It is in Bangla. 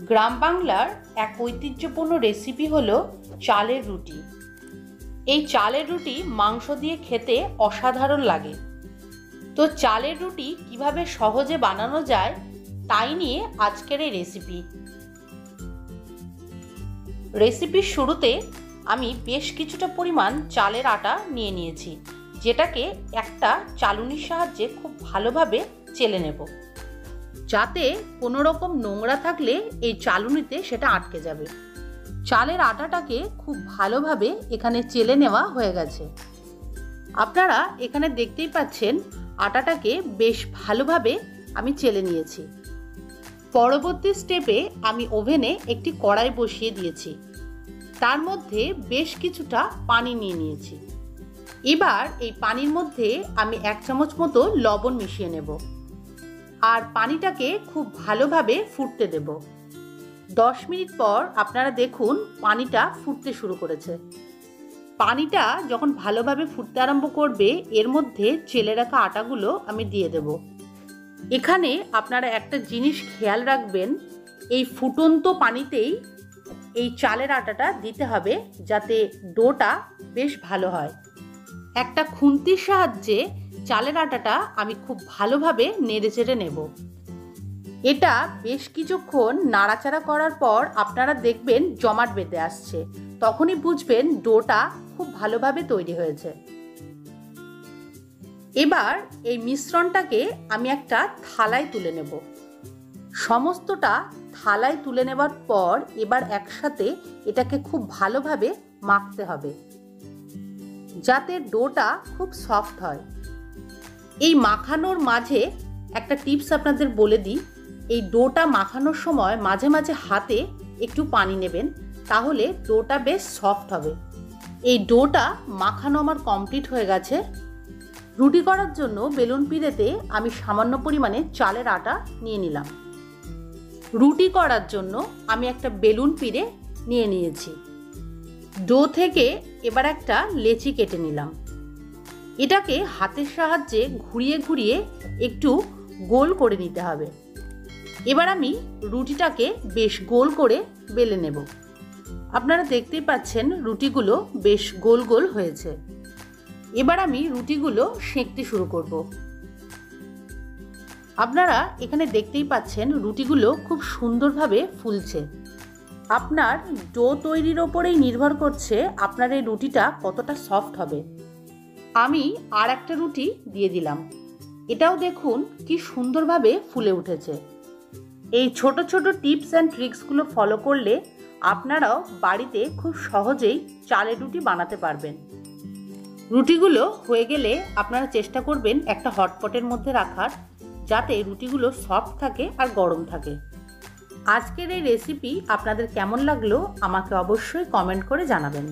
গ্রাম বাংলার এক ঐতিহ্যপূর্ণ রেসিপি হলো চালের রুটি। এই চালের রুটি মাংস দিয়ে খেতে অসাধারণ লাগে। তো চালের রুটি কিভাবে সহজে বানানো যায় তাই নিয়ে আজকের এই রেসিপির শুরুতে আমি বেশ কিছুটা পরিমাণ চালের আটা নিয়ে নিয়েছি, যেটাকে একটা চালুনির সাহায্যে খুব ভালোভাবে চেলে নেব, যাতে কোনো রকম নোংরা থাকলে এই চালুনিতে সেটা আটকে যাবে। চালের আটাটাকে খুব ভালোভাবে এখানে চেলে নেওয়া হয়ে গেছে। আপনারা এখানে দেখতেই পাচ্ছেন আটাটাকে বেশ ভালোভাবে আমি চেলে নিয়েছি। পরবর্তী স্টেপে আমি ওভেনে একটি কড়াই বসিয়ে দিয়েছি, তার মধ্যে বেশ কিছুটা পানি নিয়ে নিয়েছি। এবার এই পানির মধ্যে আমি 1 চামচ মতো লবণ মিশিয়ে নেব আর পানিটাকে খুব ভালোভাবে ফুটতে দেব। 10 মিনিট পর আপনারা দেখুন পানিটা ফুটতে শুরু করেছে। পানিটা যখন ভালোভাবে ফুটতে আরম্ভ করবে, এর মধ্যে চেলে রাখা আটাগুলো আমি দিয়ে দেব। এখানে আপনারা একটা জিনিস খেয়াল রাখবেন, এই ফুটন্ত পানিতেই এই চালের আটাটা দিতে হবে, যাতে ডোটা বেশ ভালো হয়। একটা খুন্তির সাহায্যে চালের আটাটা আমি খুব ভালোভাবে নেড়েচেড়ে নেব। এটা বেশ কিছুক্ষণ নাড়াচাড়া করার পর আপনারা দেখবেন জমাট বেঁধে আসছে, তখনই বুঝবেন ডোটা খুব ভালোভাবে তৈরি হয়েছে। এবার এই মিশ্রণটাকে আমি একটা থালায় তুলে নেব। সমস্তটা থালায় তুলে নেবার পর এবার একসাথে এটাকে খুব ভালোভাবে মাখতে হবে, যাতে ডোটা খুব সফট হয়। এই মাখানোর মাঝে একটা টিপস আপনাদের বলে দিই, এই ডোটা মাখানোর সময় মাঝে মাঝে হাতে একটু পানি নেবেন, তাহলে ডোটা বেশ সফট হবে। এই ডোটা মাখানো আমার কমপ্লিট হয়ে গেছে। রুটি করার জন্য বেলুন পিড়েতে আমি সামান্য পরিমাণে চালের আটা নিয়ে নিলাম। রুটি করার জন্য আমি একটা বেলুন পিড়ে নিয়ে নিয়েছি। ডো থেকে এবার একটা লেচি কেটে নিলাম। এটাকে হাতের সাহায্যে ঘুরিয়ে ঘুরিয়ে একটু গোল করে নিতে হবে। এবার আমি রুটিটাকে বেশ গোল করে বেলে নেব। আপনারা দেখতেই পাচ্ছেন রুটিগুলো বেশ গোল গোল হয়েছে। এবার আমি রুটিগুলো সেঁকতে শুরু করব। আপনারা এখানে দেখতেই পাচ্ছেন রুটিগুলো খুব সুন্দরভাবে ফুলছে। আপনার ডো তৈরির ওপরেই নির্ভর করছে আপনার এই রুটিটা কতটা সফট হবে। আমি আর একটা রুটি দিয়ে দিলাম। এটাও দেখুন কি সুন্দরভাবে ফুলে উঠেছে। এই ছোট ছোট টিপস অ্যান্ড ট্রিক্সগুলো ফলো করলে আপনারাও বাড়িতে খুব সহজেই চালের রুটি বানাতে পারবেন। রুটিগুলো হয়ে গেলে আপনারা চেষ্টা করবেন একটা হটপটের মধ্যে রাখার, যাতে রুটিগুলো সফট থাকে আর গরম থাকে। আজকের এই রেসিপি আপনাদের কেমন লাগলো আমাকে অবশ্যই কমেন্ট করে জানাবেন।